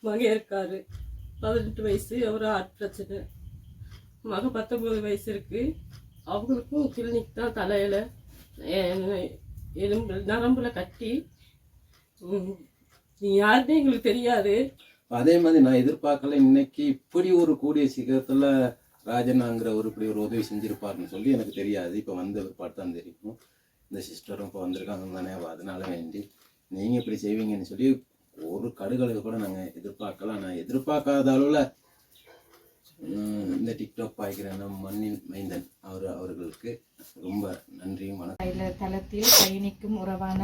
மகன் இருக்காரு 18 வயசு, அவர் ஹார்ட் பிரச்சனை. மகன் 19 வயசு இருக்கு. அவங்களுக்கும் கிளினிக் தான். தலையில எலும்பு நரம்புல கட்டி. நீ யாருன்னே எங்களுக்கு தெரியாது. அதே மாதிரி நான் எதிர்பார்க்கல இன்னைக்கு இப்படி ஒரு கூடிய சீக்கிரத்துல ராஜனாங்கிற இப்படி ஒரு உதவி செஞ்சிருப்பாருன்னு சொல்லி எனக்கு தெரியாது. இப்போ வந்து பார்த்து தான் தெரியும். இந்த சிஸ்டரும் இப்போ வந்திருக்காங்க தானே, அதனால வேண்டி நீங்கள் இப்படி செய்வீங்கன்னு சொல்லி ஒரு கடுகளுக்கு கூட நாங்கள் எதிர்பார்க்கலாம். நான் எதிர்பார்க்காத அளவில் இந்த டிக்டாக் பாய்க்கிற மண்ணின் மைந்தன் அவர்களுக்கு ரொம்ப நன்றியும் வணக்கம். தளத்தில் பயணிக்கும் உறவான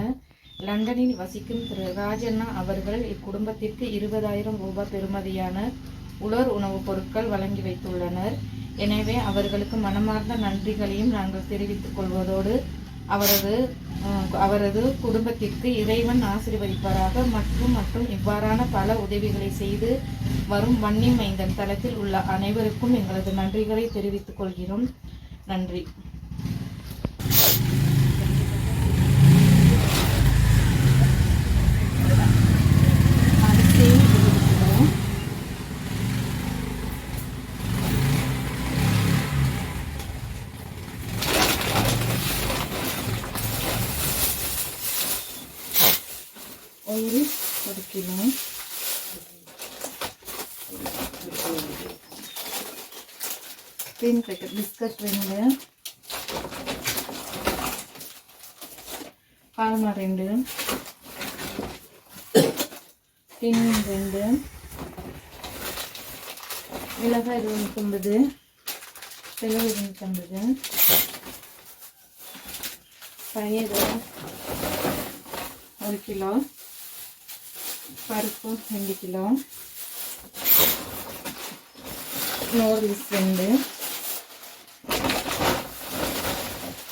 லண்டனில் வசிக்கும் திரு ராஜண்ணா அவர்கள் இக்குடும்பத்திற்கு 20,000 ரூபாய் பெறுமதியான உலர் உணவுப் பொருட்கள் வழங்கி வைத்துள்ளனர். எனவே அவர்களுக்கு மனமார்ந்த நன்றிகளையும் நாங்கள் தெரிவித்துக் கொள்வதோடு அவரது குடும்பத்திற்கு இறைவன் ஆசீர்வதிப்பாராக. மற்றும் இவ்வாறான பல உதவிகளை செய்து வரும் வன்னி மைந்தன் தளத்தில் உள்ள அனைவருக்கும் எங்களது நன்றிகளை தெரிவித்துக் கொள்கிறோம். நன்றி. ஒரு கிலோ க்ரீம் பேக்கெட் பிஸ்கட் 2, பால்மா 2, டின் 2, மிளகாய் 250, மிளகு 250, பயிர் 1 கிலோ, பருப்பு 2 கிலோ, நூடுல்ஸ் 2,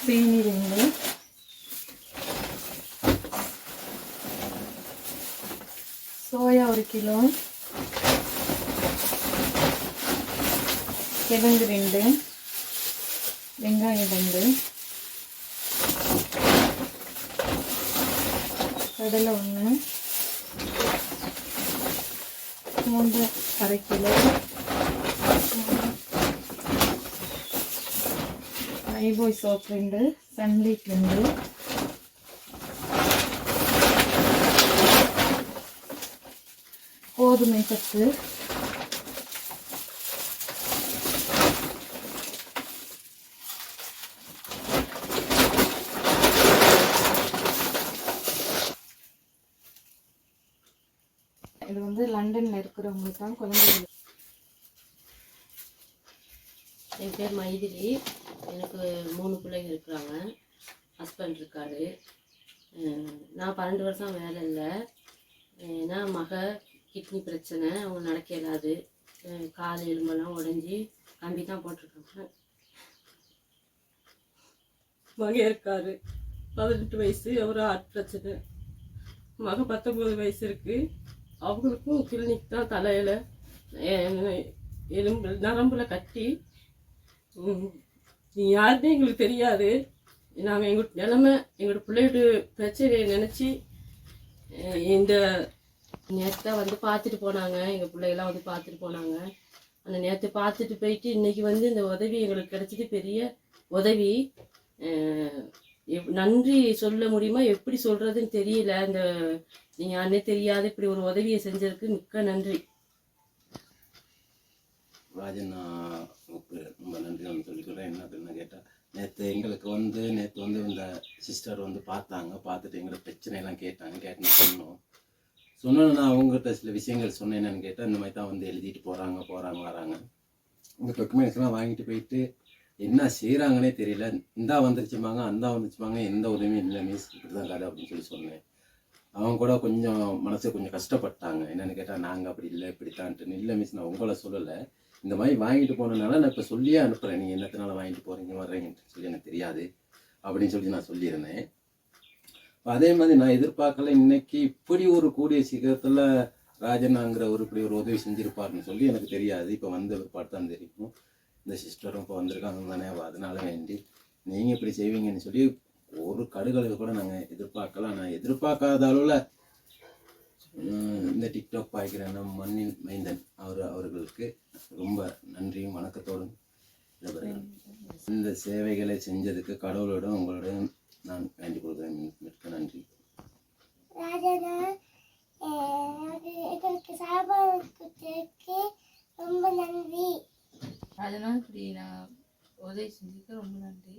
சீனி 2, சோயா 1 கிலோ, கிழங்கு 2, வெங்காயம் 2, கடலை 1, பூண்டு 1/2 கிலோ, லைபாய் சோப் 2, சன்லைட் 2, கோதுமை சத்து, இது வந்து லண்டன்ல இருக்கிறவங்களுக்கு தான் குழந்தைகள். என் பேர் மைதிலி. எனக்கு 3 பிள்ளைங்க இருக்கிறாங்க. ஹஸ்பண்ட் இருக்காரு. நான் 12 வருஷம் வேலை இல்லை. நான் கிட்னி பிரச்சனை, அவங்க நடக்க இயலாது. கால் எலும்பெல்லாம் உடஞ்சி கம்பி தான் போட்டிருக்காங்க. மகன் இருக்காரு 18 வயசு, அவர் ஹார்ட் பிரச்சனை. மகன் 19 வயசு இருக்கு. அவங்களுக்கும் கிளினிக் தான். தலையில எலும்பு நரம்புல கட்டி. நீ யாருன்னே எங்களுக்கு தெரியாது. நாங்கள் எங்கள் நிலைமை, எங்களோட பிள்ளையோட பிரச்சனையை நினச்சி இந்த நேற்று வந்து பார்த்துட்டு போனாங்க. எங்கள் பிள்ளைகளாம் வந்து பார்த்துட்டு போனாங்க. அந்த நேற்று பார்த்துட்டு போயிட்டு இன்றைக்கி வந்து இந்த உதவி எங்களுக்கு கிடைச்சது பெரிய உதவி. நன்றி சொல்ல முடியுமா, எப்படி சொல்கிறதுன்னு தெரியல. இந்த நீங்கள் யாருன்னே தெரியாது இப்படி ஒரு உதவியை செஞ்சதுக்கு மிக்க நன்றி. ராஜன் ரொம்ப நன்றி சொல்லிக்கிறேன். என்ன கேட்டால் நேற்று வந்து இந்த சிஸ்டர் வந்து பார்த்துட்டு எங்களோட பிரச்சனையெல்லாம் கேட்டுன்னு சொன்னோன்னா அவங்ககிட்ட சில விஷயங்கள் சொன்னேன். என்னன்னு கேட்டால் இந்த மாதிரி தான் வந்து எழுதிட்டு போகிறாங்க வராங்க. இந்த டாக்குமெண்ட்ஸ்லாம் வாங்கிட்டு போயிட்டு என்ன செய்கிறாங்கன்னே தெரியல. இந்தா வந்துருச்சுமாங்க, அந்த வந்துச்சுமாங்க, எந்த உதவியும் இல்லை மிஸ், இப்படி தான் கதை அப்படின்னு சொன்னேன். அவங்க கூட கொஞ்சம் மனசு கொஞ்சம் கஷ்டப்பட்டாங்க. என்னென்னு கேட்டால் நாங்கள் அப்படி இல்லை இப்படித்தான்ட்டு. இல்லை மிஸ், நான் உங்களை சொல்லலை, இந்த மாதிரி வாங்கிட்டு போனதுனால நான் இப்போ சொல்லியே அனுப்புகிறேன். நீங்கள் என்னத்தினால வாங்கிட்டு போகிறீங்க வர்றீங்கன்னு சொல்லி எனக்கு தெரியாது அப்படின்னு சொல்லி நான் சொல்லியிருந்தேன். அதே மாதிரி நான் எதிர்பார்க்கல இன்னைக்கு இப்படி ஒரு கூடிய சீக்கிரத்தில் ராஜனாங்கிற இப்படி ஒரு உதவி செஞ்சிருப்பாருன்னு சொல்லி எனக்கு தெரியாது. இப்போ வந்து பார்த்து தான் தெரியும். இந்த சிஸ்டரும் இப்போ வந்திருக்காங்க தானே, அதனால வேண்டி நீங்கள் இப்படி செய்வீங்கன்னு சொல்லி ஒரு கடுகளுக்கு கூட நாங்கள் எதிர்பார்க்கலாம். நான் எதிர்பார்க்காத அளவில் இந்த டிக்டாக் பாய்க்கிற மண்ணின் மைந்தன் அவர்களுக்கு ரொம்ப நன்றியும் வணக்கத்தோடும் விடைபெறுகிறேன். இந்த சேவைகளை செஞ்சதுக்கு கடவுளோட உங்களோட நான் வேண்டிக் கொள்கிறேன். மிக்க நன்றி. ராஜனா எங்களுக்கு சாப்பாடு கொடுத்ததுக்கு ரொம்ப நன்றி. அதனால் இப்படி நான் உதவி செஞ்சதுக்கு ரொம்ப நன்றி.